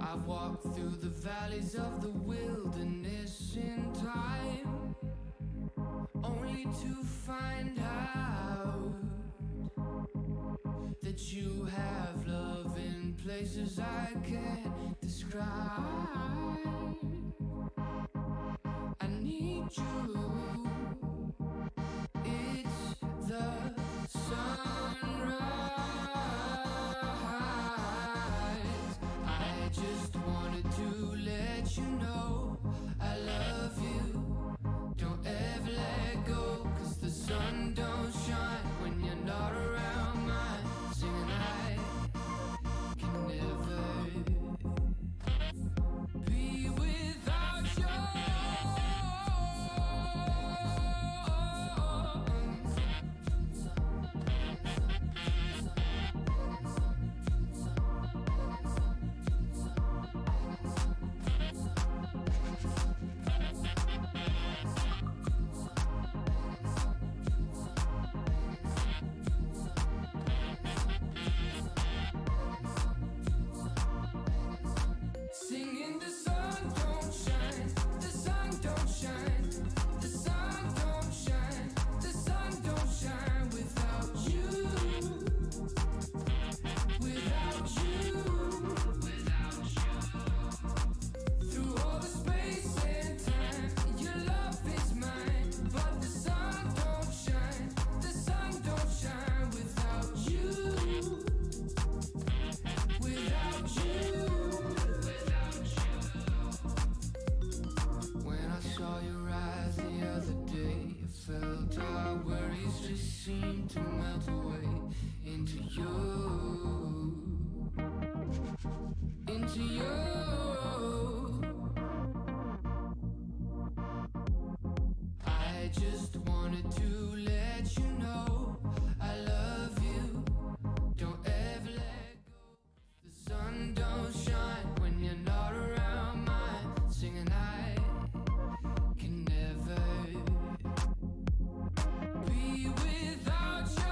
I've walked through the valleys of the wilderness in time, only to find out that you have love in places I can't describe. I need you. It's the sunrise. I just wanted to let you know I love you. Don't ever let go, 'cause the sun don't shine when you're not around. Mine singing I can never be without you. to you. I just wanted to let you know I love you. Don't ever let go. The sun don't shine when you're not around. Mine singing I can never be without you.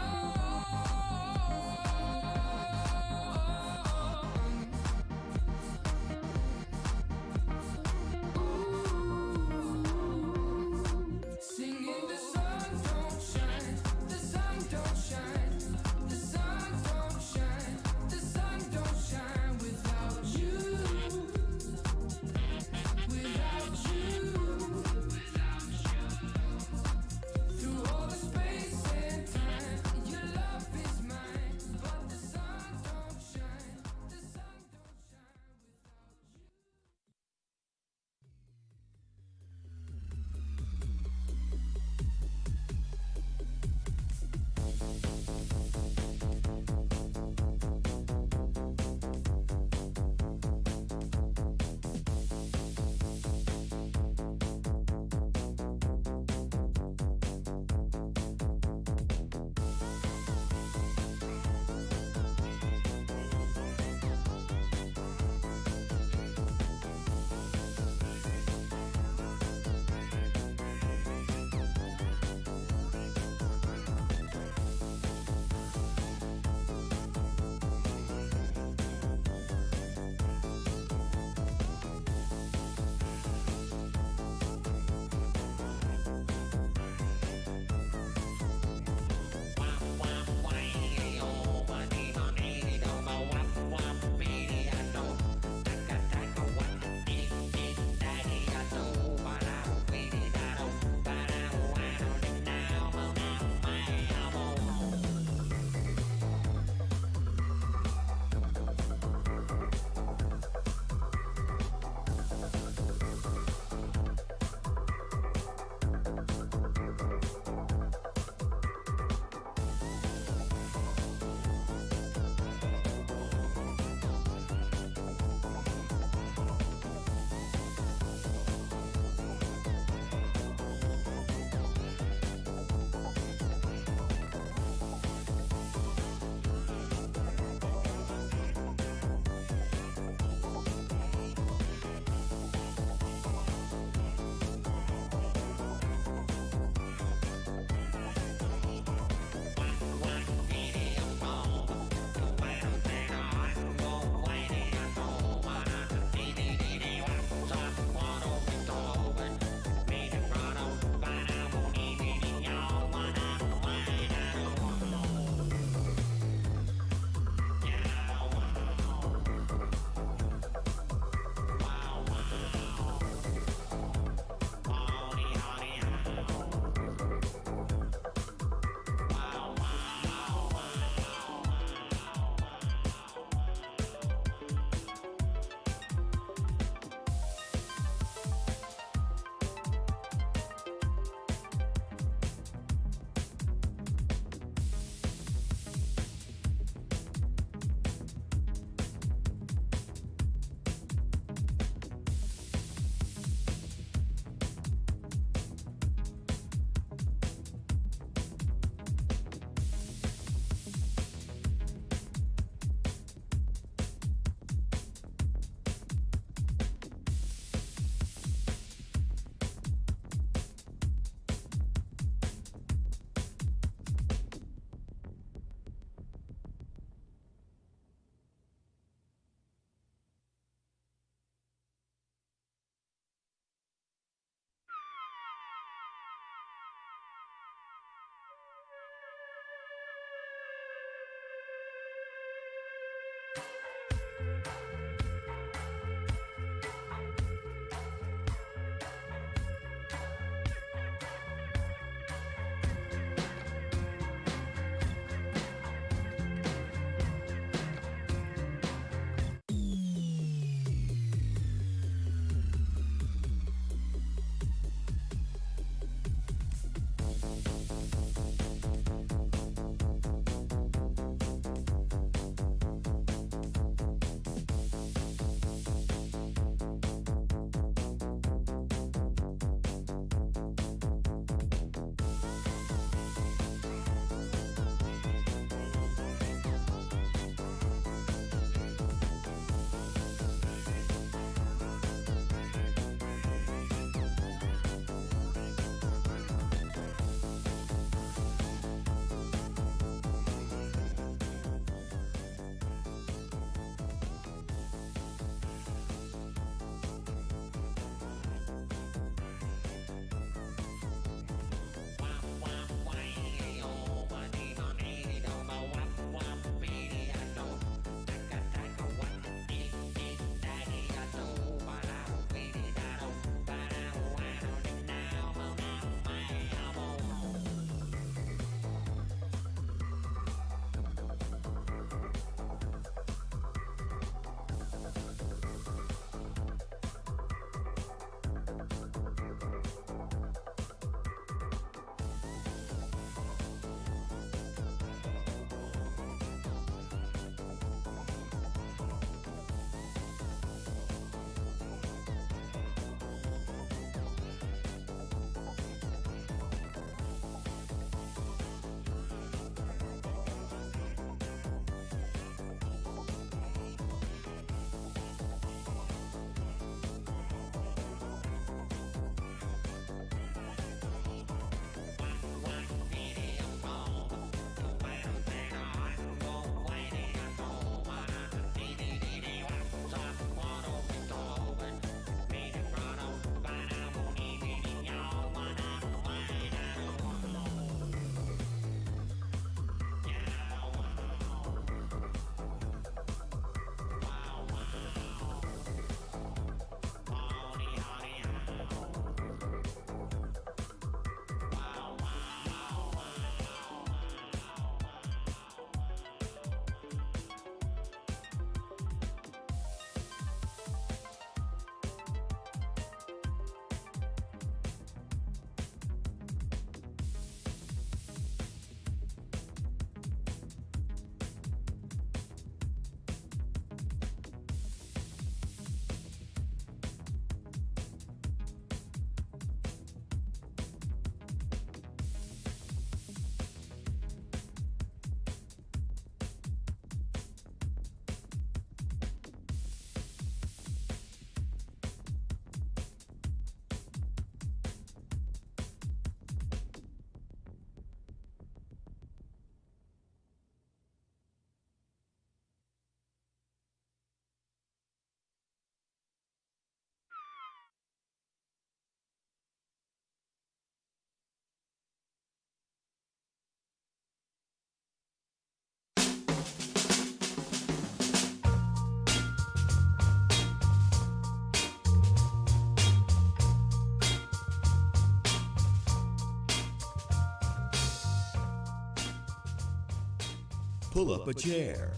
pull up a chair.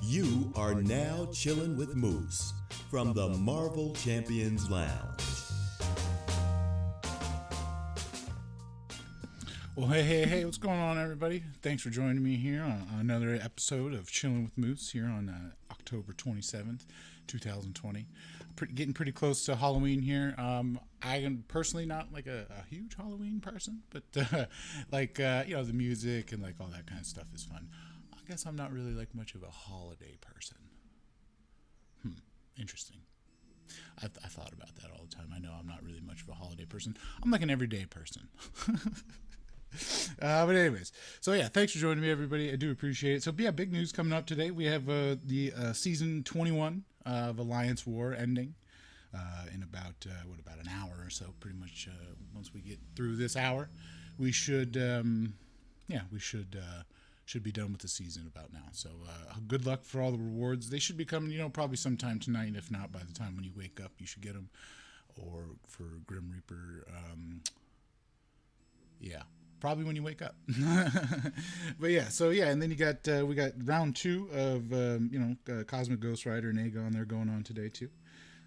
You are now chilling with Moose from the Marvel Champions Lounge. Well, hey, what's going on, everybody? Thanks for joining me here on another episode of Chillin' with Moose here on October 27th, 2020. Getting pretty close to Halloween here. I am personally not like a huge Halloween person, but the music and like all that kind of stuff is fun. I guess I'm not really like much of a holiday person. Interesting. I thought about that all the time. I know I'm not really much of a holiday person. I'm like an everyday person. But anyways, so yeah, thanks for joining me, everybody. I do appreciate it. So yeah, big news coming up today. We have the season 21 of Alliance War ending in about an hour or so. Pretty much once we get through this hour, we should be done with the season about now. So good luck for all the rewards. They should be coming, probably sometime tonight. If not, by the time when you wake up, you should get them. Or for Grim Reaper, probably when you wake up. But yeah, so yeah, and then we got round 2 of Cosmic Ghost Rider and Aegon. They're going on today too.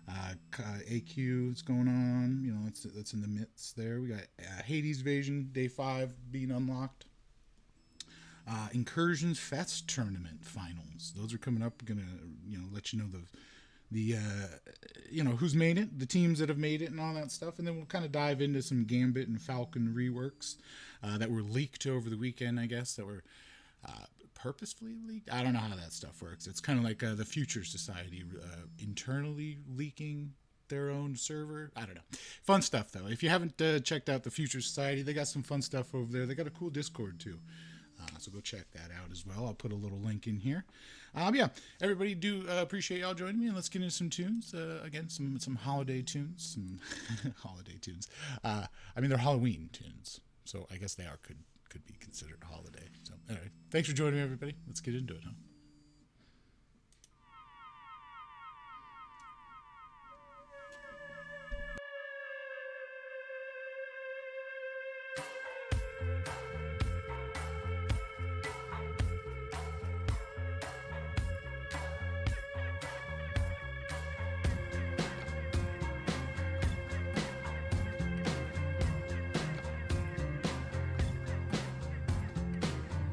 AQ is going on. That's in the midst there. We got Hades Invasion Day 5 being unlocked. Incursions Fest Tournament Finals. Those are coming up. I'm gonna let you know the who's made it, the teams that have made it, and all that stuff, and then we'll kind of dive into some Gambit and Falcon reworks that were leaked over the weekend. I guess that were purposefully leaked. I don't know how that stuff works. It's kind of like the Future Society internally leaking their own server. I don't know. Fun stuff though. If you haven't checked out the Future Society, they got some fun stuff over there. They got a cool Discord too. So go check that out as well. I'll put a little link in here. Everybody do appreciate y'all joining me, and let's get into some tunes. Again, some holiday tunes, some holiday tunes. They're Halloween tunes, so I guess they could be considered holiday. So anyway, thanks for joining me, everybody. Let's get into it, huh?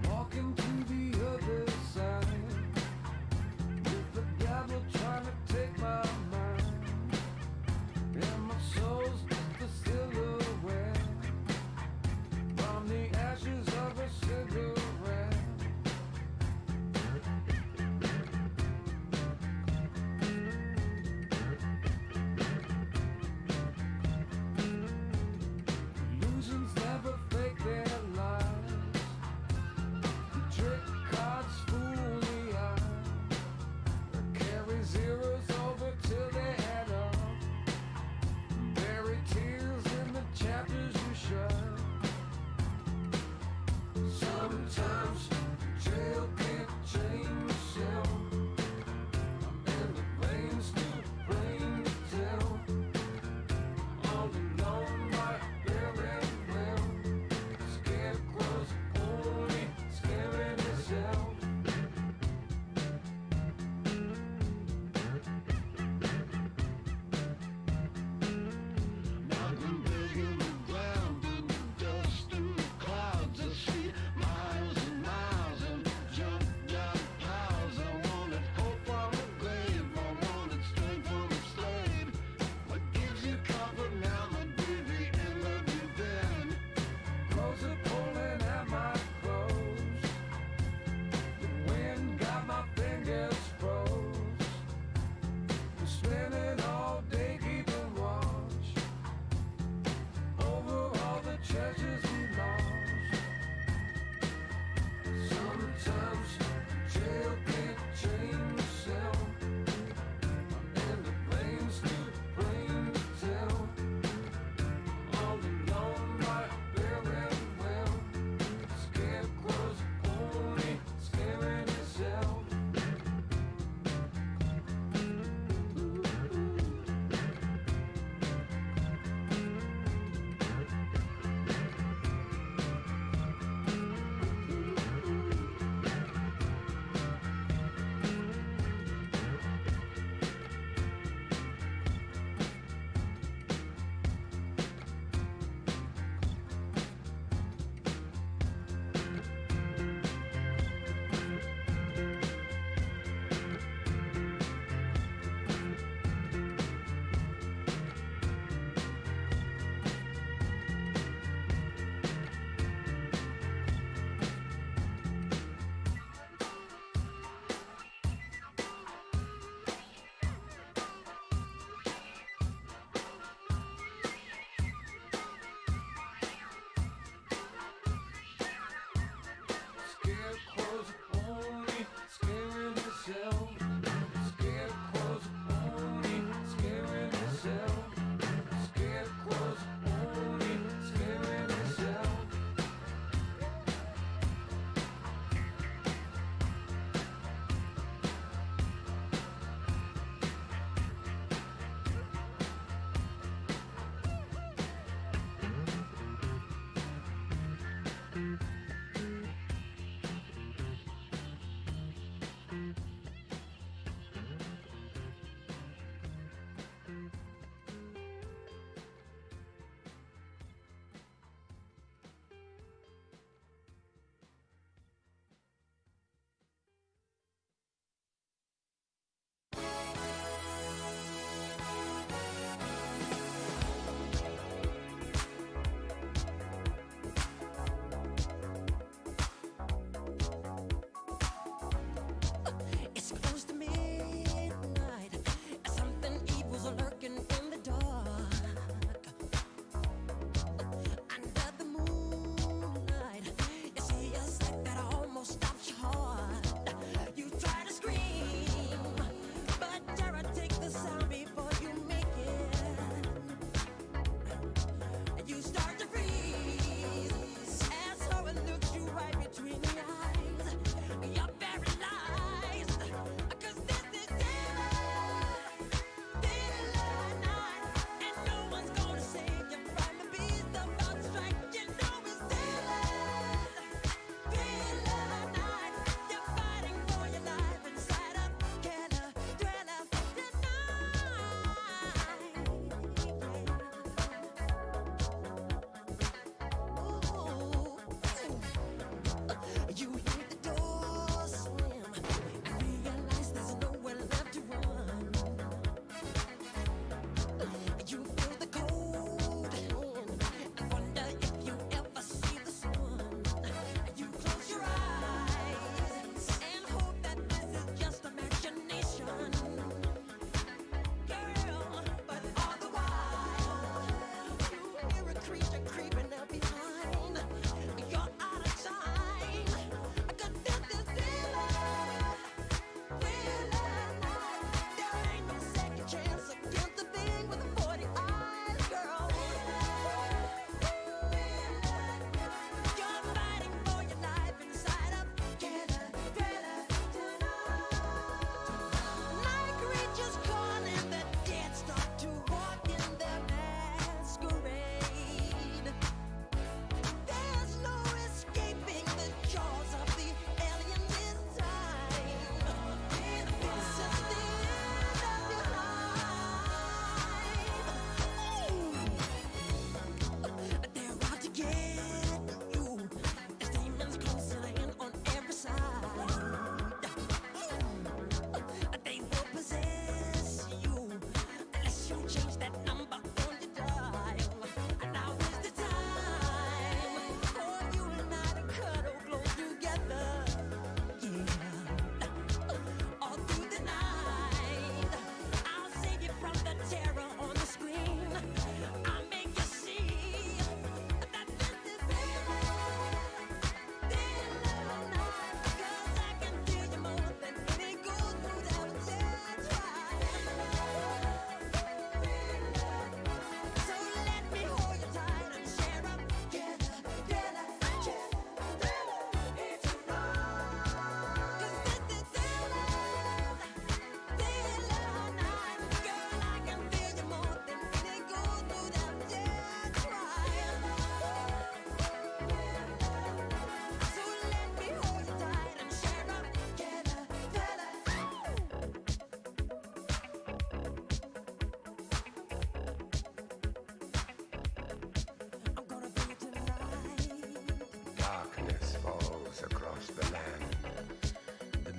Walking to the other side, with the devil trying to take my mind, and my soul's just a silhouette from the ashes of a cigarette. Illusions never fake their lives. Trick cards fool the eye. Carries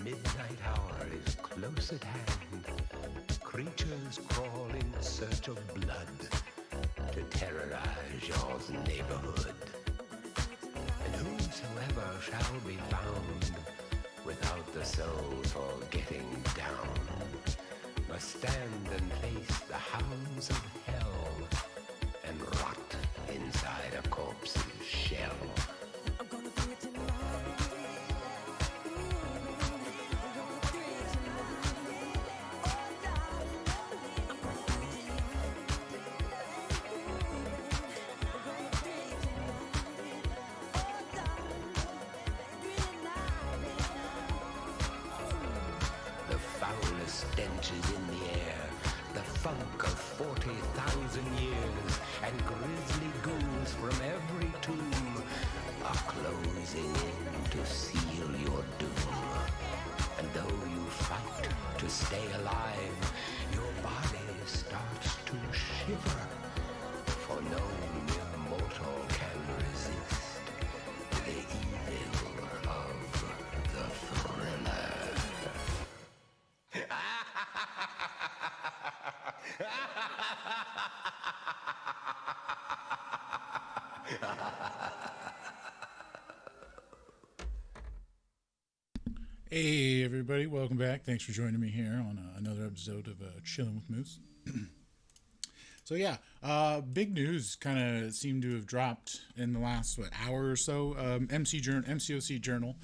midnight hour is close at hand. Creatures crawl in search of blood to terrorize your neighborhood. And whosoever shall be found without the soul for getting down must stand and face the hounds of hell and rot inside a corpse's shell. Stench is in the air, the funk of 40,000 years, and grisly ghouls from every tomb are closing in to seal your doom. And though you fight to stay alive, your body starts to shiver, for no mere mortal can resist the evil of the thriller. Hey everybody, welcome back. Thanks for joining me here on another episode of Chillin' with Moose. So yeah, big news kind of seemed to have dropped in the last hour or so. MCOC Journal,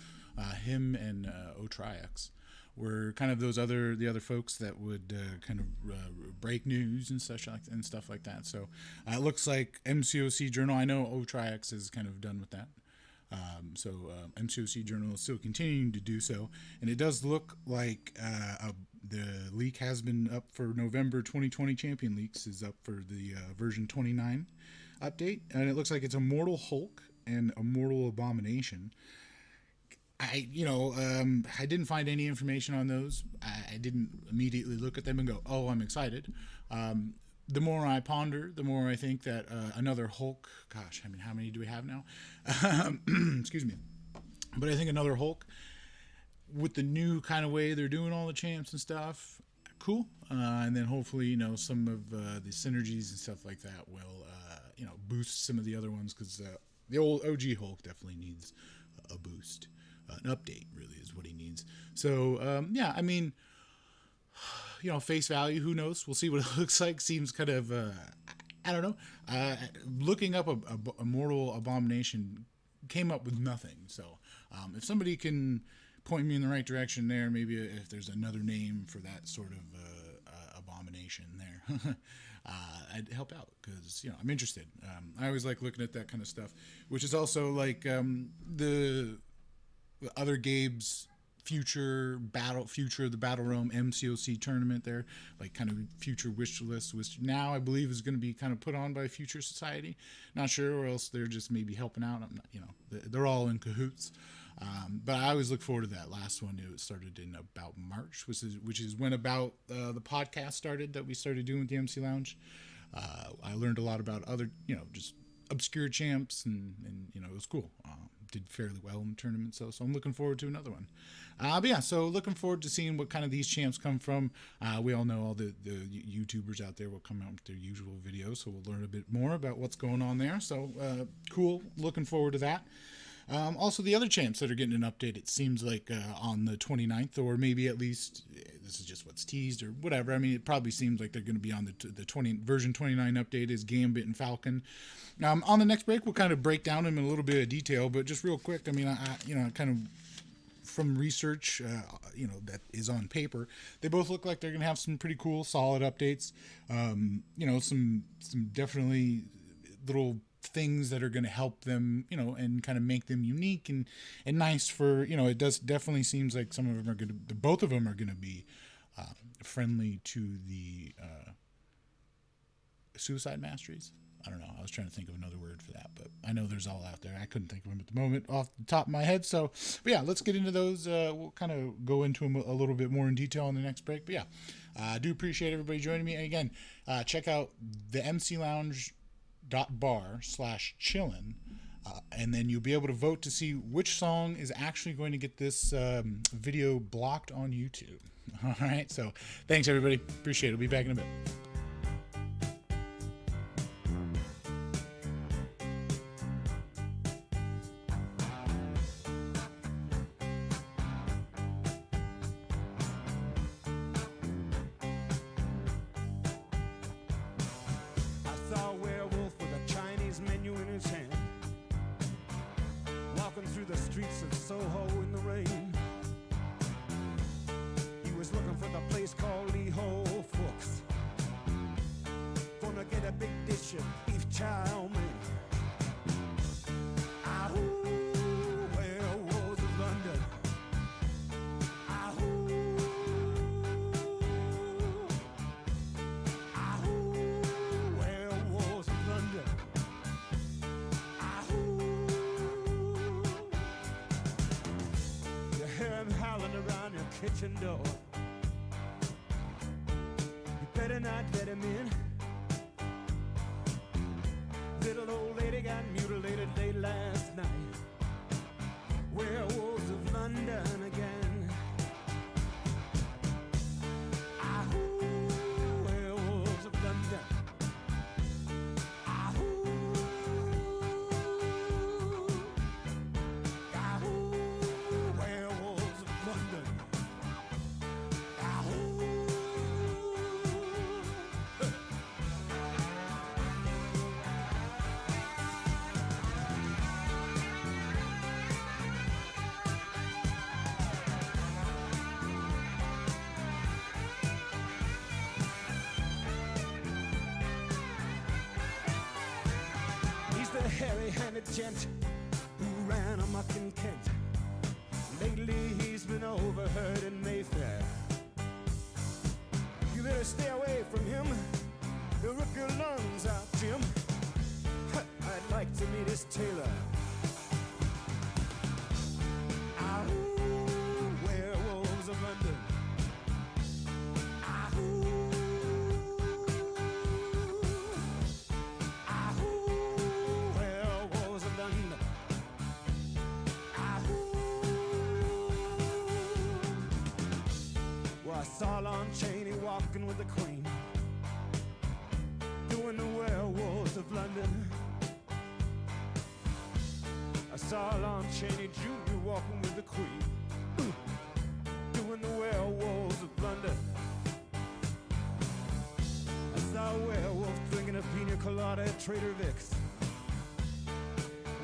him and Otrix were kind of the other folks that would kind of break news and stuff like that. So it looks like MCOC Journal. I know Otrix is kind of done with that. MCOC Journal is still continuing to do so, and it does look like the leak has been up for November 2020. Champion Leaks is up for the version 29 update, and it looks like it's Immortal Hulk and Immortal Abomination. I didn't find any information on those. I didn't immediately look at them and go, "Oh, I'm excited." The more I ponder, the more I think that another Hulk. Gosh, I mean, how many do we have now? Excuse me. But I think another Hulk with the new kind of way they're doing all the champs and stuff. Cool. And then hopefully, some of the synergies and stuff like that will, boost some of the other ones, because the old OG Hulk definitely needs a boost. An update really is what he needs. So, yeah, I mean, face value, who knows? We'll see what it looks like. Seems kind of, I don't know. Looking up a Immortal Abomination came up with nothing. So if somebody can point me in the right direction there, maybe if there's another name for that sort of abomination there, I'd help out, because I'm interested. I always like looking at that kind of stuff, which is also like the other Gabe's future of the Battle Realm MCOC tournament there, like kind of future wish list, which now I believe is going to be kind of put on by Future Society. Not sure, or else they're just maybe helping out. I'm not, they're all in cahoots. But I always look forward to that last one. It started in about March, which is when about the podcast started that we started doing with the MC Lounge. I learned a lot about other, just obscure champs, and it was cool. Did fairly well in the tournament, so I'm looking forward to another one. But yeah, so looking forward to seeing what kind of these champs come from. We all know all the YouTubers out there will come out with their usual videos, so we'll learn a bit more about what's going on there. So cool, looking forward to that. Also, the other champs that are getting an update, it seems like on the 29th, or maybe at least this is just what's teased or whatever. I mean, it probably seems like they're going to be on the version 29 update is Gambit and Falcon. On the next break, we'll kind of break down them in a little bit of detail, but just real quick, I mean, I kind of from research, that is on paper, they both look like they're going to have some pretty cool, solid updates. Some definitely little things that are going to help them, and kind of make them unique and nice for, it does definitely seems like some of them are both of them are going to be friendly to the suicide masteries. I don't know. I was trying to think of another word for that, but I know there's all out there. I couldn't think of them at the moment off the top of my head. So, but yeah, let's get into those. We'll kind of go into them a little bit more in detail in the next break. But yeah, I do appreciate everybody joining me. And again, check out the MC Lounge /bar/chillin. And then you'll be able to vote to see which song is actually going to get this video blocked on YouTube. All right, so thanks everybody. Appreciate it. We'll be back in a bit. I saw a werewolf with a Chinese menu in his hand, walking through the streets of Soho in the rain. He was looking for the place called Lee Ho Fooks. Gonna get a big dish of beef chow mein. Ahoo, werewolves of London. Ahoo, ahoo, werewolves of London. Ahoo. You hear him howling around your kitchen door. You better not let him in. Little old lady got mutilated late last night. Werewolves of London again. Ahoo, werewolves of London. Ahoo, ahoo, werewolves of London. Ahoo. He's the hairy-handed gent who ran amok in Kent. Lately he's been overheard in Mayfair. You better stay away from him. He'll rip your lungs out, Jim. I'd like to meet his tailor. Ahoo, werewolves of London. Ahoo. Ahoo, werewolves of London. Ahoo. Well, I saw Lon Chaney walking with the Queen, doing the werewolves of London. I saw Lon Chaney Jr. walking with the Queen, doing the werewolves of London. I saw a werewolf drinking a pina colada at Trader Vic's.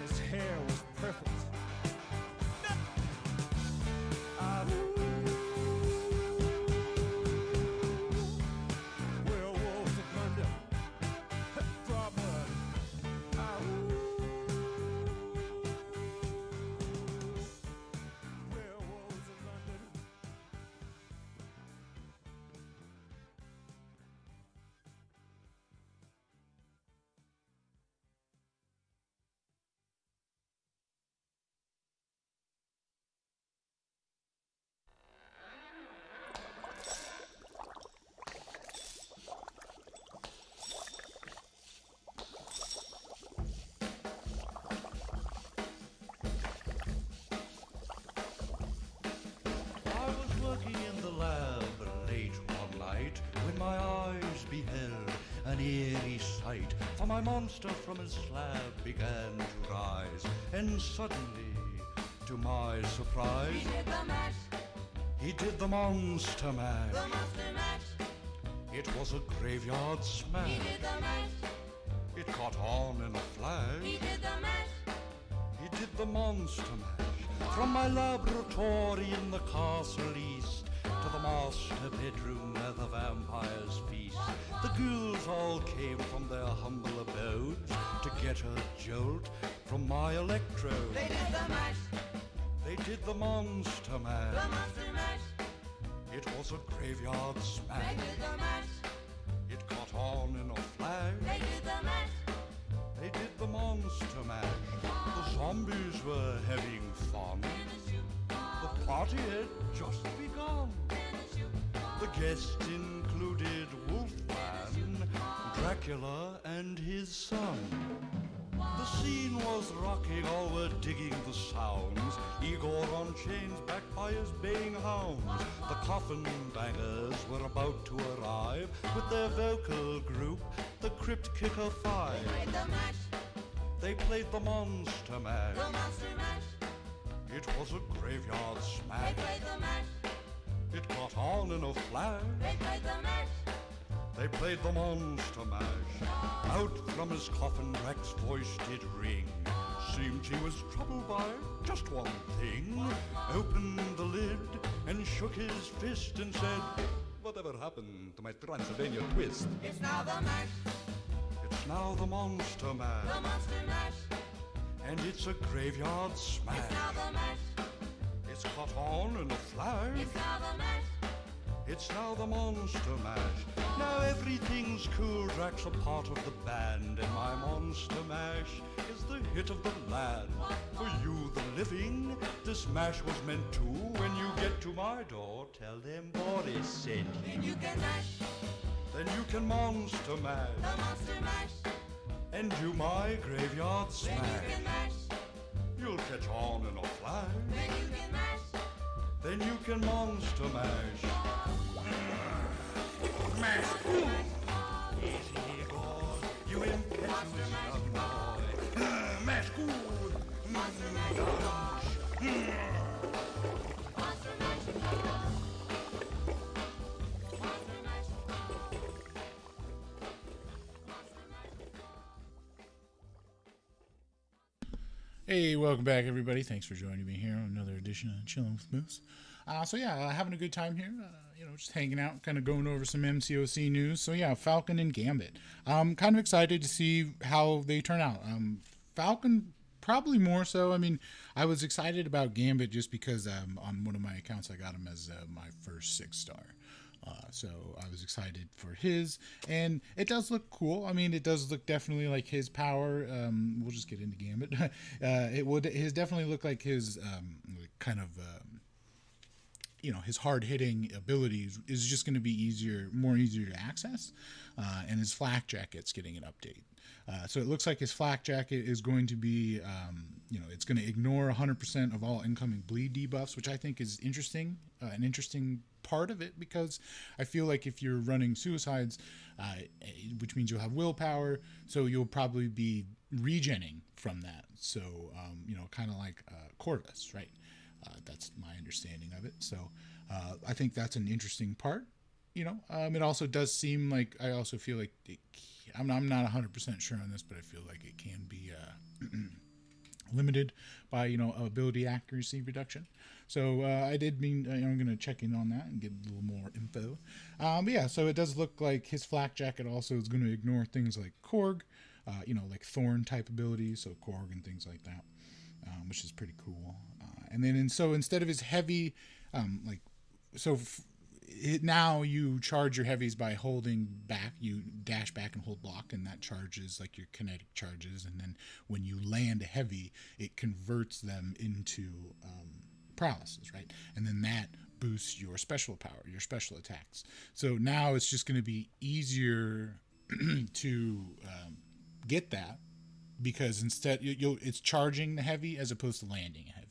His hair was perfect. Ahoo. Werewolves of London. Draw blood. Ahoo. Werewolves of London. I was working in the lab late one night when my eyes beheld an eerie sight. For my monster from his slab began to rise, and suddenly, to my surprise, He did the mash, he did the monster mash. the monster mash. It was a graveyard smash. He did the mash, It caught on in a flash. he did the mash. He did the monster mash. From my laboratory in the castle east to the master bedroom where the vampires feast. The ghouls all came from their humble abodes to get a jolt from my electrode. They did the mash, They did the monster mash. the monster mash. It was a graveyard They smash. did the mash, It caught on in a flash. they did the mash. They did the monster mash. The zombies were having fun. The party had just begun. The guests included Wolfman, Dracula, and his son. The scene was rocking, all were digging the sounds. Igor on chains, backed by his baying hounds. The coffin bangers were about to arrive with their vocal group, the Crypt Kicker Five. They played the mash, They played the Monster Mash. the monster mash. It was a graveyard They smash. played the mash, It got on in a flash. they played the mash. They played the Monster Mash. Out from his coffin, Rex's voice did ring. Seemed he was troubled by just one thing. Opened the lid and shook his fist and said, "Whatever happened to my Transylvania twist?" It's now the mash, It's now the Monster the Mash. monster mash. And it's a graveyard It's smash. now the mash, It's caught on in a flash. it's now the mash. It's now the Monster Mash. Now everything's cool, Drax a part of the band, and my Monster Mash is the hit of the land. For you, the living, this mash was meant to. When you get to my door, tell them Boris sent you. Then you can mash, Then you can Monster Mash the monster mash. and do my graveyard Then you smash. can mash, You'll catch on in a flash. then you can mash. Then you can Monster Mash. Mash. Easy, Igor. You impetuous young boy. Mash good. Monster mash, monster mash. Monster mash. Hey, welcome back, everybody. Thanks for joining me here on another edition of Chillin' with Moose. Having a good time here. Just hanging out, kind of going over some MCOC news. So yeah, Falcon and Gambit. I'm kind of excited to see how they turn out. Falcon probably more so. I mean, I was excited about Gambit just because on one of my accounts I got him as my first 6-star. So I was excited for his, and it does look cool. I mean, it does look definitely like his power. We'll just get into Gambit. His definitely look like his his hard hitting abilities is just going to be more easier to access, and his flak jacket's getting an update. So it looks like his flak jacket is going to be, it's going to ignore 100% of all incoming bleed debuffs, which I think is interesting, an interesting part of it, because I feel like if you're running suicides, which means you'll have willpower, so you'll probably be regenning from that. So, kind of like Corvus, right? That's my understanding of it. So I think that's an interesting part. It also does seem like, I also feel like I'm not 100% sure on this, but I feel like it can be limited by ability accuracy reduction. So I did mean I'm going to check in on that and get a little more info. So it does look like his flak jacket also is going to ignore things like Korg, like Thorn type abilities, so Korg and things like that, which is pretty cool. So instead of his heavy, now you charge your heavies by holding back. You dash back and hold block, and that charges like your kinetic charges. And then when you land a heavy, it converts them into paralysis, right? And then that boosts your special power, your special attacks. So now it's just going to be easier to get that, because instead it's charging the heavy as opposed to landing a heavy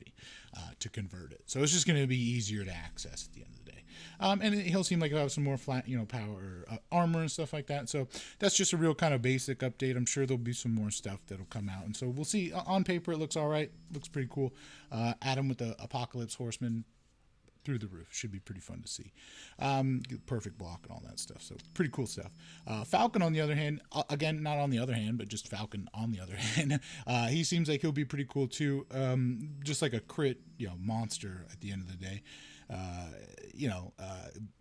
to convert it. So it's just going to be easier to access at the end of the day. And he'll seem like he'll have some more flat, power, armor and stuff like that. So that's just a real kind of basic update. I'm sure there'll be some more stuff that'll come out. And so we'll see. On paper, it looks all right. Looks pretty cool. Adam with the Apocalypse Horseman, through the roof. Should be pretty fun to see. Perfect block and all that stuff. So pretty cool stuff. Falcon, on the other hand, again, not on the other hand, but just Falcon on the other hand, he seems like he'll be pretty cool too. Just like a crit, monster at the end of the day.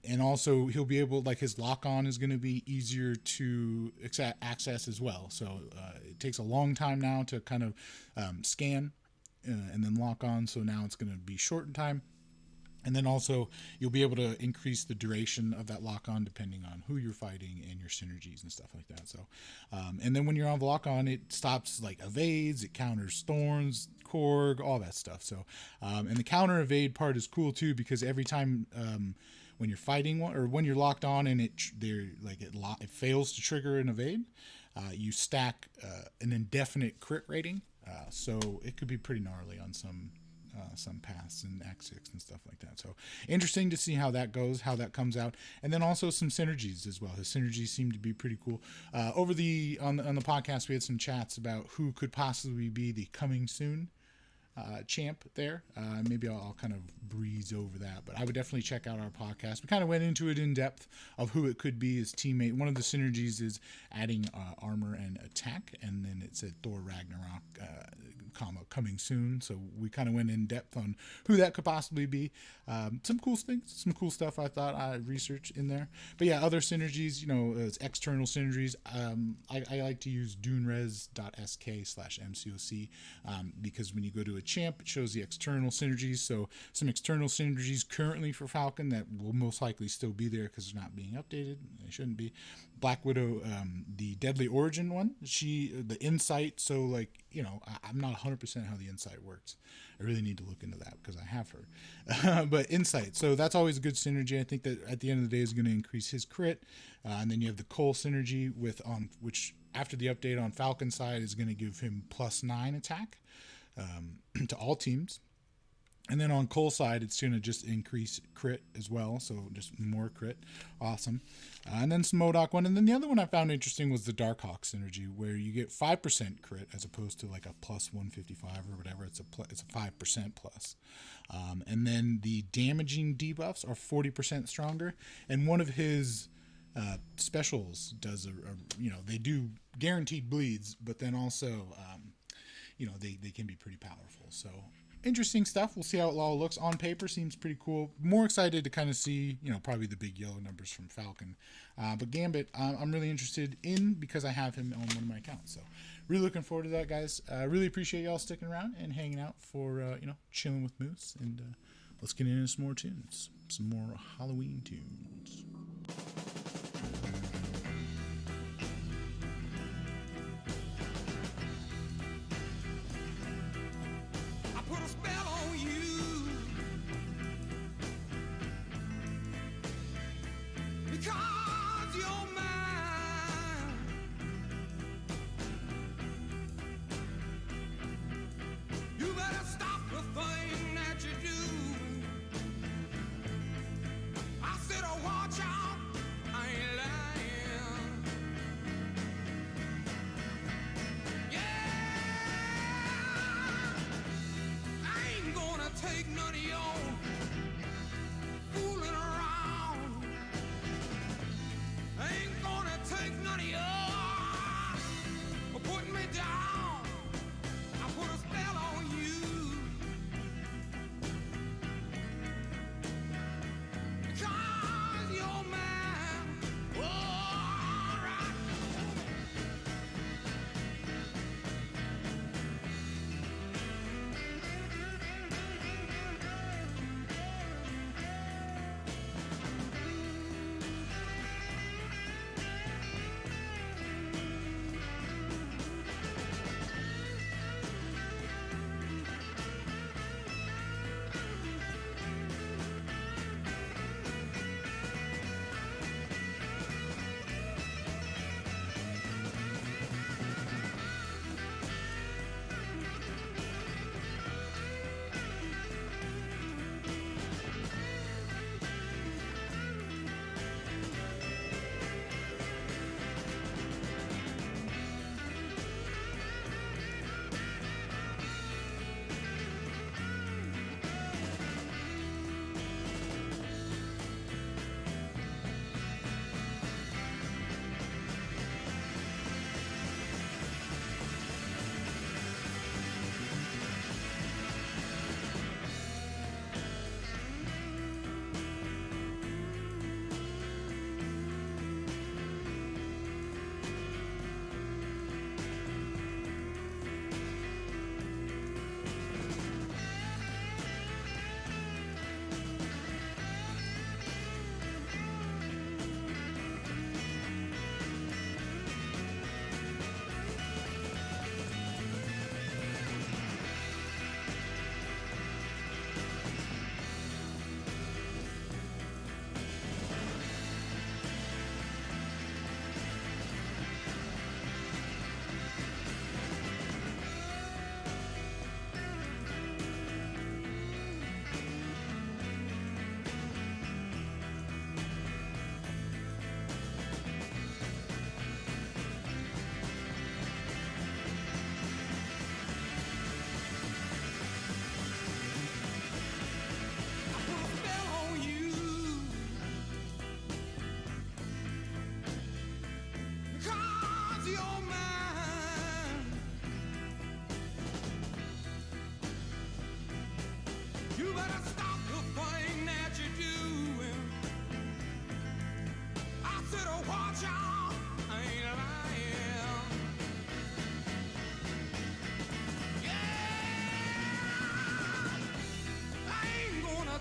And also he'll be able, like, his lock on is going to be easier to access as well. So it takes a long time now to kind of scan and then lock on. So now it's going to be short in time. And then also you'll be able to increase the duration of that lock on depending on who you're fighting and your synergies and stuff like that. So, and then when you're on the lock on, it stops like evades, it counters thorns, Korg, all that stuff. So, and the counter evade part is cool too, because every time, when you're fighting one, or when you're locked on and it fails to trigger an evade, you stack an indefinite crit rating, so it could be pretty gnarly on some paths and Act 6 and stuff like that. So interesting to see how that goes, how that comes out, and then also some synergies as well. His synergies seem to be pretty cool. On the podcast, we had some chats about who could possibly be the coming soon champ there. Maybe I'll kind of breeze over that, but I would definitely check out our podcast. We kind of went into it in depth of who it could be his teammate. One of the synergies is adding armor and attack, and then it said Thor Ragnarok, coming soon. So we kind of went in depth on who that could possibly be. Some cool things, some cool stuff I thought I researched in there. But yeah, other synergies, it's external synergies. I like to use duneres.sk/MCOC because when you go to a champ, it shows the external synergies. So some external synergies currently for Falcon that will most likely still be there because they're not being updated. They shouldn't be. Black Widow, the Deadly Origin one, the insight. So I'm not 100% how the insight works. I really need to look into that because I have her. But insight, so that's always a good synergy. I think that at the end of the day is going to increase his crit. And then you have the Cole synergy which after the update on Falcon side is going to give him +9 attack to all teams. And then on Cole side, it's going to just increase crit as well. So just more crit. Awesome. And then some MODOK one. And then the other one I found interesting was the Darkhawk synergy, where you get 5% crit as opposed to like a +155 or whatever. It's a 5% plus. And then the damaging debuffs are 40% stronger. And one of his specials does they do guaranteed bleeds, but then also, they can be pretty powerful. So interesting stuff. We'll see how it all looks. On paper, seems pretty cool. More excited to kind of see, probably the big yellow numbers from Falcon. But Gambit, I'm really interested in because I have him on one of my accounts. So really looking forward to that, guys. Really appreciate y'all sticking around and hanging out for, chilling with Moose. And let's get into some more tunes, some more Halloween tunes. Put a spell on you because you're mine. You better stop the thing that you do. I said, oh, watch out, I ain't lying. Yeah, ain't gonna take none of your fooling around. Ain't gonna take none of your putting me down. I put a spell on you because you're mine. All right.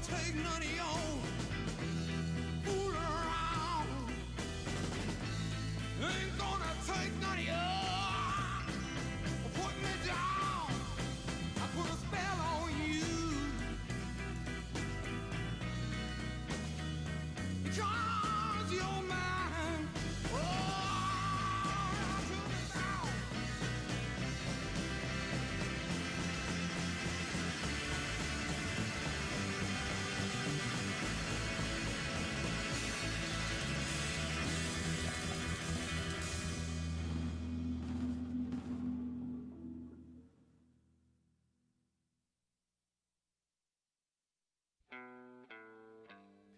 take none of your fool around. Ain't gonna take none of your put me down. I put a spell on you. Because you're mine. Oh, took me down.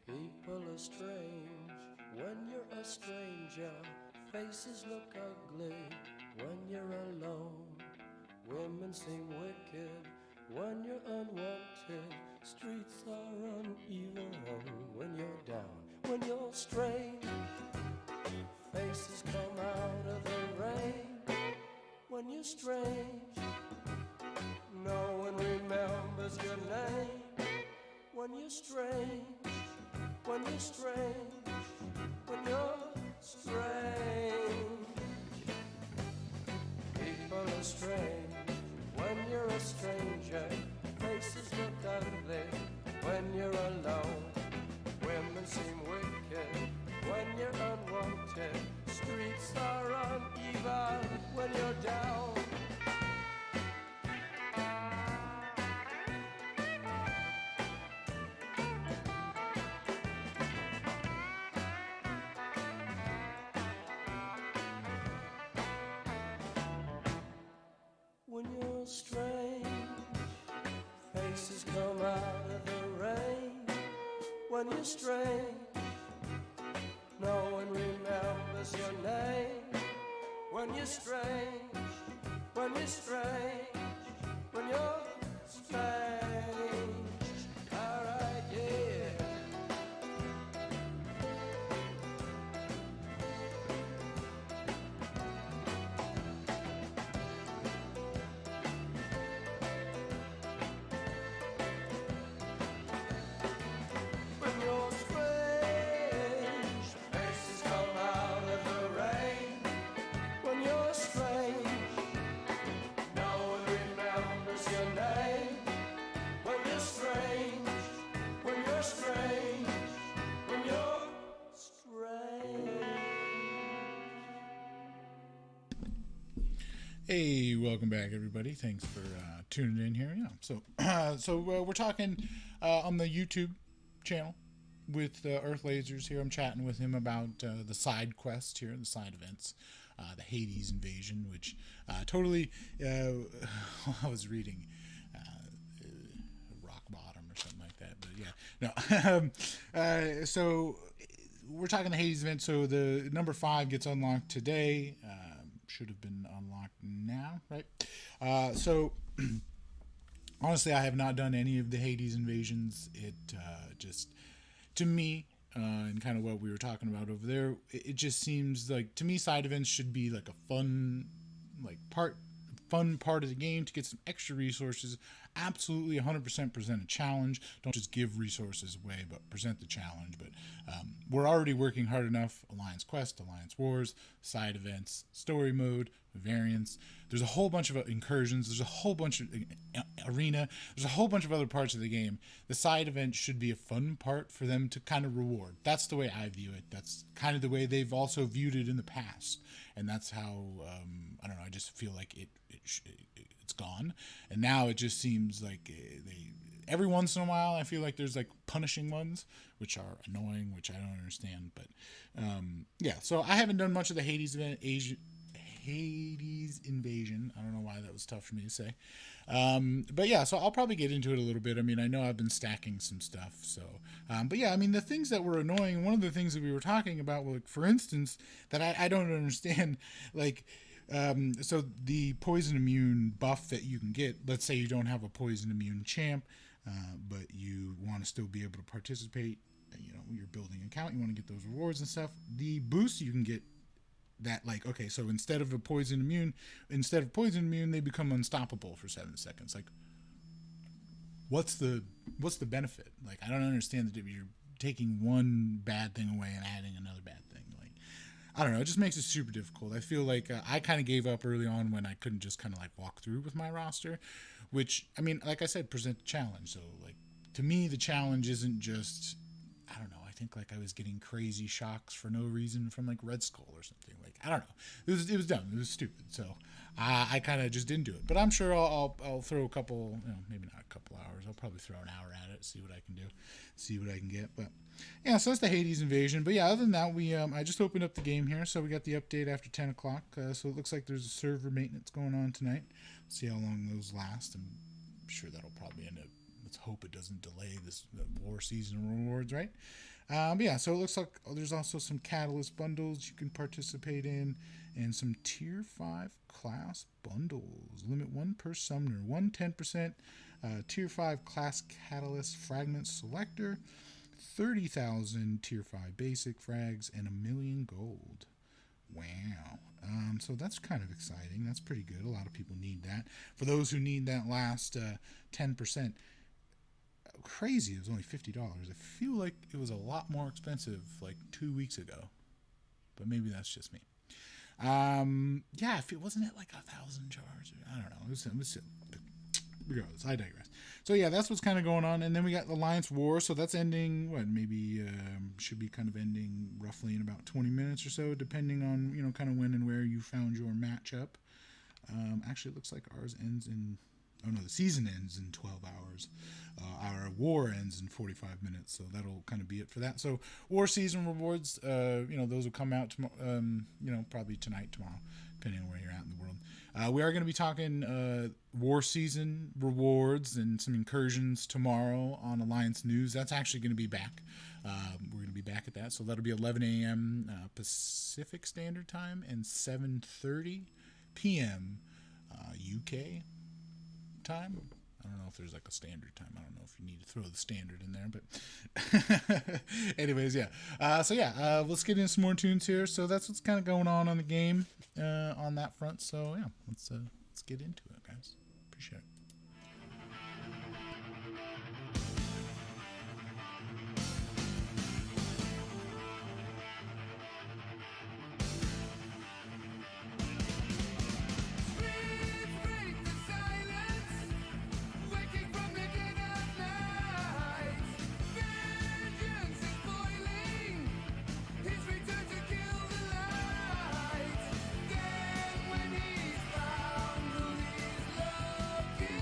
People are strange when you're a stranger. Faces look ugly when you're alone. Women seem wicked when you're unwanted. Streets are uneven when you're down. When you're strange, faces come out of the rain. When you're strange, no one remembers your name. When you're strange, when you're strange, when you're strange. People are strange when you're a stranger. Faces look ugly when you're alone. Women seem wicked when you're unwanted. Streets are uneven when you're down. When you're strange, faces come out of the rain. When you're strange, no one remembers your name. When you're strange, when you're strange, when you're strange. Alright, yeah. When you're strange, faces come out of the rain. When you're strange, no one remembers your name. When you're strange, when you're strange, when you're strange. Hey, welcome back, everybody. Thanks for tuning in here. Yeah, so we're talking on the YouTube channel with Earth Lasers here. I'm chatting with him about the side quest here, the side events, the Hades invasion, which totally. I was reading Rock Bottom or something like that, but yeah, no. So we're talking the Hades event. So the number 5 gets unlocked today. Should have been unlocked now, right? So honestly, I have not done any of the Hades invasions. It just, to me, and kind of what we were talking about over there, it just seems like, to me, side events should be like a fun part of the game to get some extra resources. Absolutely 100% present a challenge. Don't just give resources away, but present the challenge. But we're already working hard enough. Alliance Quest, Alliance Wars, side events, story mode, variants. There's a whole bunch of incursions. There's a whole bunch of arena. There's a whole bunch of other parts of the game. The side event should be a fun part for them to kind of reward. That's the way I view it. That's kind of the way they've also viewed it in the past. And that's how, I don't know, I just feel like it's gone. And now it just seems like every once in a while, I feel like there's like punishing ones, which are annoying, which I don't understand. But yeah, so I haven't done much of the Hades event, Hades invasion. I don't know why that was tough for me to say. But yeah, so I'll probably get into it a little bit. I mean, I know I've been stacking some stuff. So, but yeah, I mean, the things that were annoying, one of the things that we were talking about, like, for instance, that I don't understand, like, so the poison immune buff that you can get, let's say you don't have a poison immune champ, but you want to still be able to participate, you know, you're building an account, you want to get those rewards and stuff. The boost you can get, that, like, okay, so instead of poison immune, they become unstoppable for 7 seconds. Like, what's the benefit? Like, I don't understand that you're taking one bad thing away and adding another bad thing. Like, I don't know. It just makes it super difficult. I feel like I kind of gave up early on when I couldn't just kind of like walk through with my roster, which, I mean, like I said, present the challenge. So like, to me, the challenge isn't just, I don't know. I think like I was getting crazy shocks for no reason from like Red Skull or something. Like, I don't know. It was dumb. It was stupid. So I kind of just didn't do it. But I'm sure I'll throw a couple, maybe not a couple hours. I'll probably throw an hour at it, see what I can do, see what I can get. But yeah, so that's the Hades invasion. But yeah, other than that, I just opened up the game here, so we got the update after 10 o'clock. So it looks like there's a server maintenance going on tonight. See how long those last. I'm sure that'll probably end up. Let's hope it doesn't delay this war season rewards, right? But yeah, so it looks like there's also some Catalyst bundles you can participate in, and some Tier 5 class bundles. Limit 1 per summoner, 10% Tier 5 class Catalyst fragment selector, 30,000 Tier 5 basic frags, and 1,000,000 gold. Wow. So that's kind of exciting. That's pretty good. A lot of people need that. For those who need that last 10%, crazy, it was only $50. I feel like it was a lot more expensive like 2 weeks ago, but maybe that's just me. Yeah, if it wasn't at like 1,000 jars, I don't know. Regardless, I digress. So yeah, that's what's kind of going on. And then we got Alliance War, so that's ending, maybe should be kind of ending roughly in about 20 minutes or so, depending on, kind of when and where you found your matchup. Actually, it looks like ours ends in, the season ends in 12 hours. Our war ends in 45 minutes, so that'll kind of be it for that. So war season rewards, those will come out tomorrow, probably tonight, tomorrow, depending on where you're at in the world. We are going to be talking war season rewards and some incursions tomorrow on Alliance News. That's actually going to be back. We're going to be back at that, so that'll be 11 a.m. Pacific Standard Time and 7:30 p.m. UK time. I don't know if there's like a standard time. I don't know if you need to throw the standard in there, but anyways, yeah. Let's get into some more tunes here. So that's what's kind of going on the game on that front. So yeah, let's get into it, guys. Appreciate it. Then when he's found who he's looking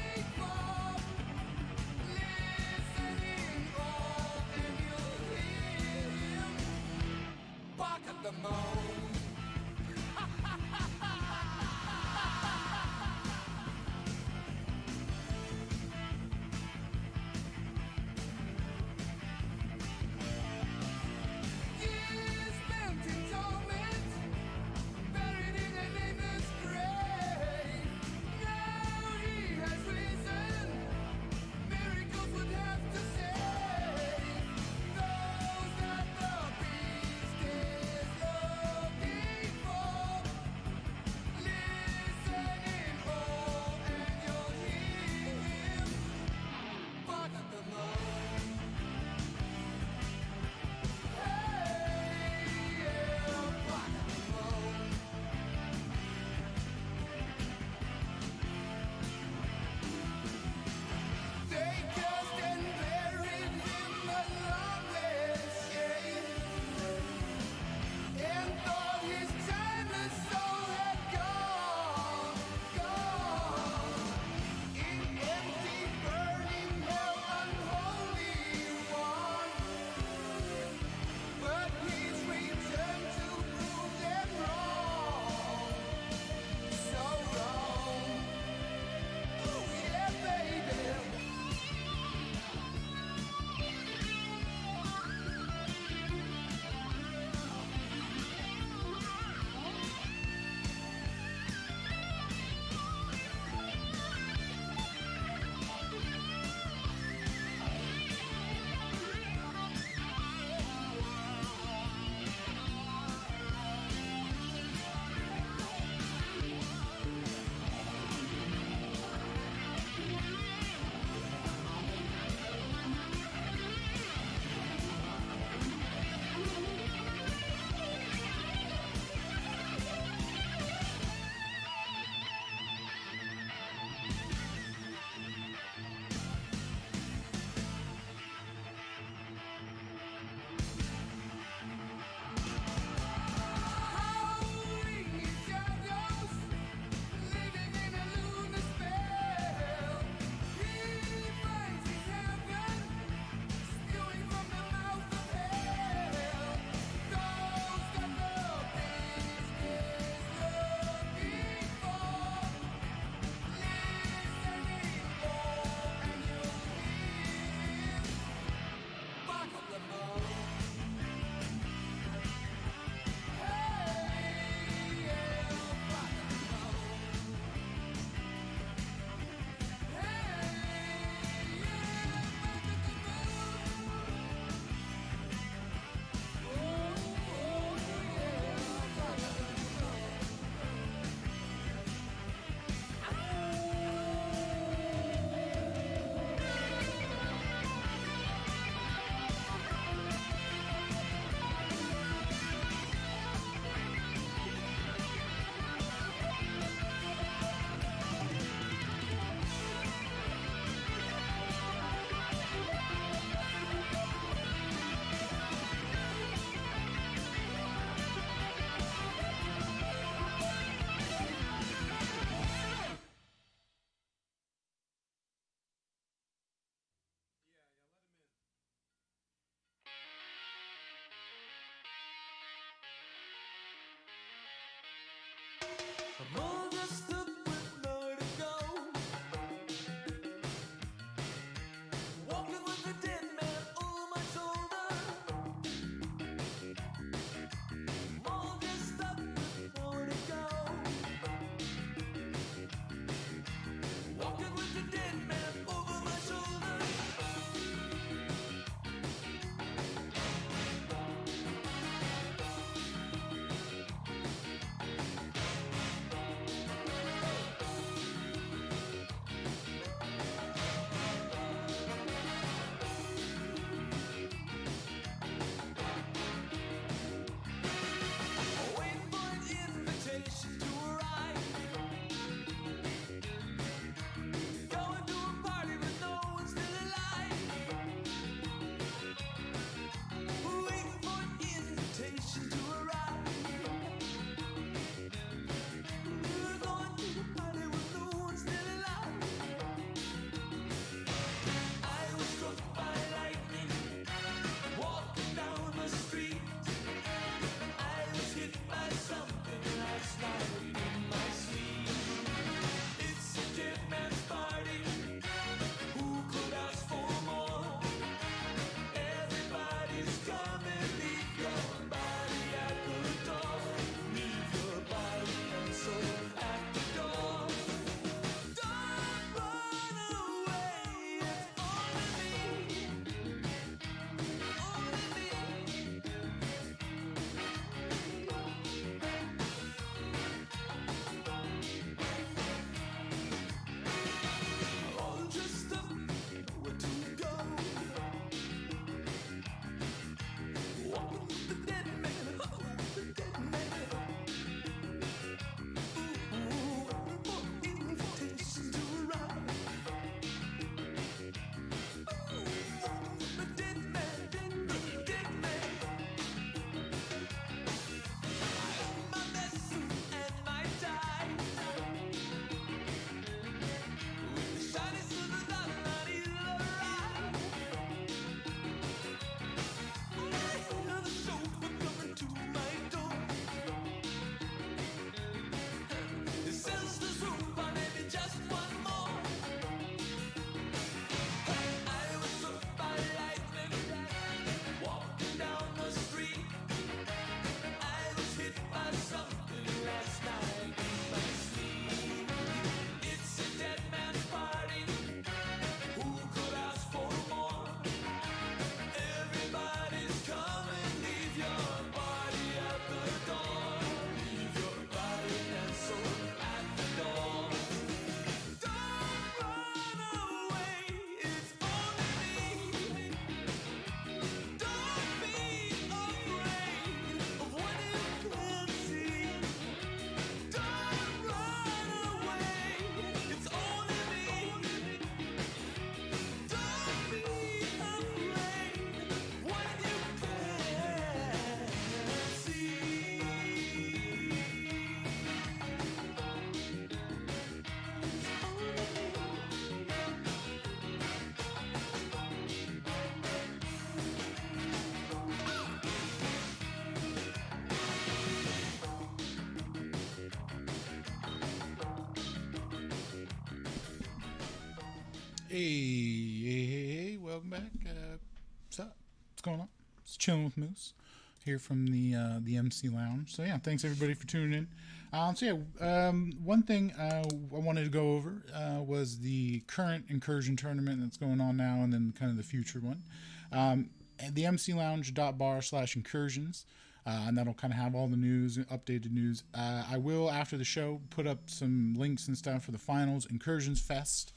Hey, welcome back. What's up? What's going on? It's Chilling with Moose here from the MC Lounge. So yeah, thanks everybody for tuning in. One thing I wanted to go over was the current incursion tournament that's going on now, and then kind of the future one. The mclounge.bar/incursions. And that'll kind of have all the news, updated news. I will, after the show, put up some links and stuff for the finals. Incursions Fest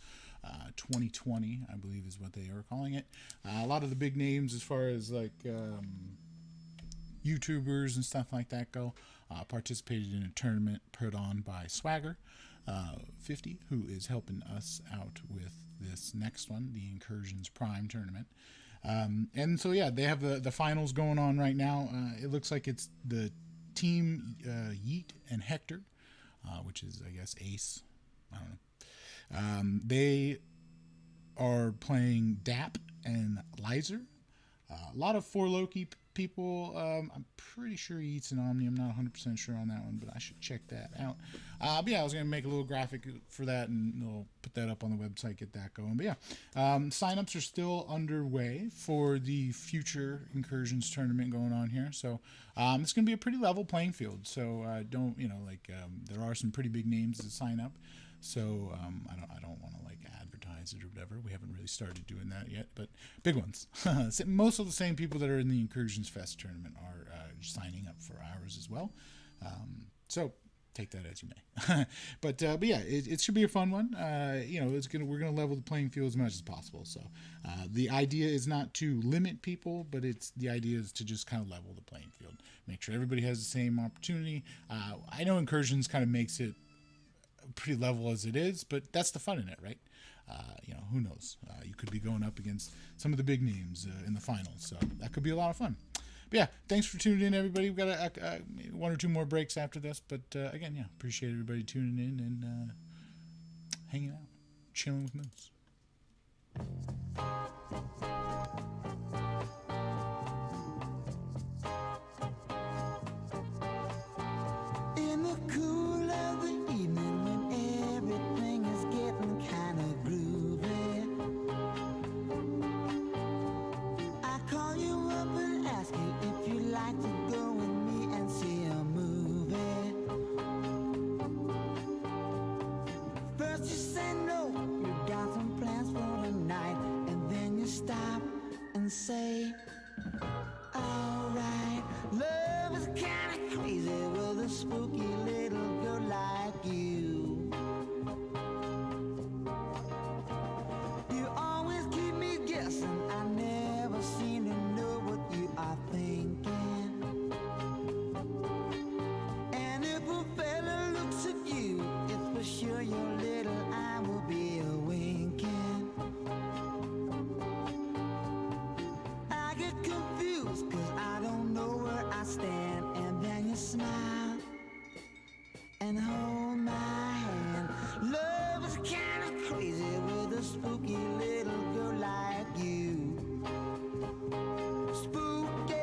2020, I believe is what they are calling it. A lot of the big names as far as like YouTubers and stuff like that go participated in a tournament put on by Swagger 50, who is helping us out with this next one, the Incursions Prime tournament. And so, yeah, they have the finals going on right now. It looks like it's the team Yeet and Hector, which is, I guess, Ace. I don't know. They are playing Dap and Lizer. A lot of For Loki people. I'm pretty sure he eats an Omni. I'm not 100% sure on that one, but I should check that out. But yeah, I was going to make a little graphic for that, and we'll put that up on the website, get that going. But yeah, signups are still underway for the future Incursions tournament going on here. So it's going to be a pretty level playing field. So there are some pretty big names to sign up. So I don't want to like advertise it or whatever. We haven't really started doing that yet, but big ones. Most of the same people that are in the Incursions Fest tournament are signing up for ours as well. So take that as you may. But yeah, it should be a fun one. We're gonna level the playing field as much as possible. So the idea is not to limit people, but the idea is to just kind of level the playing field, make sure everybody has the same opportunity. I know Incursions kind of makes it pretty level as it is, but that's the fun in it, right? Who knows? You could be going up against some of the big names in the finals, so that could be a lot of fun. But yeah, thanks for tuning in, everybody. We've got one or two more breaks after this, but again, yeah, appreciate everybody tuning in and hanging out, chilling with Moose. In the cool of the evening when everything is getting kind of groovy, I call you up and ask you if you'd like to go with me and see a movie. First you say no, you got some plans for the night, and then you stop and say, alright, love is kinda crazy with a spooky little girl like you. You always keep me guessing, I never seem to know what you are thinking. And if a fella looks at you, it's for sure your little eye will be a-winking. I get confused cause I don't know where I stand, and then you smile and hold my hand. Love is kinda crazy with a spooky little girl like you. Spooky.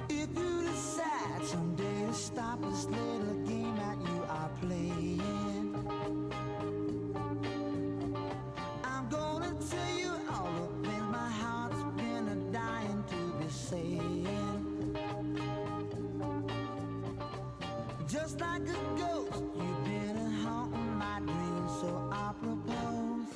If you decide someday to stop this little game that you are playing, I'm gonna tell you all the things my heart's been a-dying to be saying. Just like a ghost, you've been a-haunting my dreams, so I propose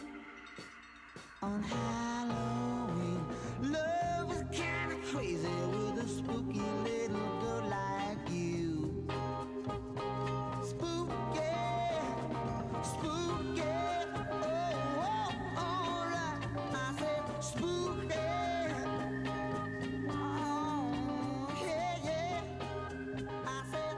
on Halloween. Love is kinda crazy with a spooky little girl like you. Spooky, spooky, oh, alright, I said spooky. Oh, yeah, I said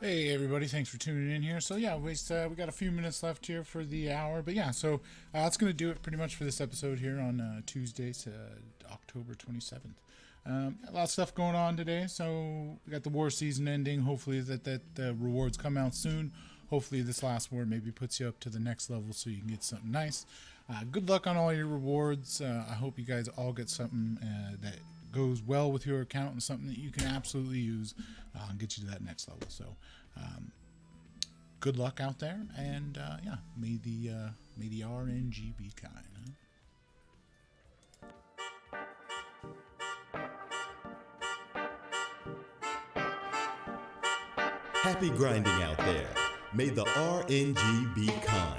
Hey everybody, thanks for tuning in here. So yeah, we got a few minutes left here for the hour, but yeah, so that's going to do it pretty much for this episode here on Tuesday, October 27th. A lot of stuff going on today, so we got the war season ending. Hopefully that rewards come out soon. Hopefully this last war maybe puts you up to the next level so you can get something nice. Good luck on all your rewards. I hope you guys all get something that goes well with your account and something that you can absolutely use and get you to that next level. So good luck out there, and yeah, may the RNG be kind. Huh? Happy grinding out there. May the RNG be kind.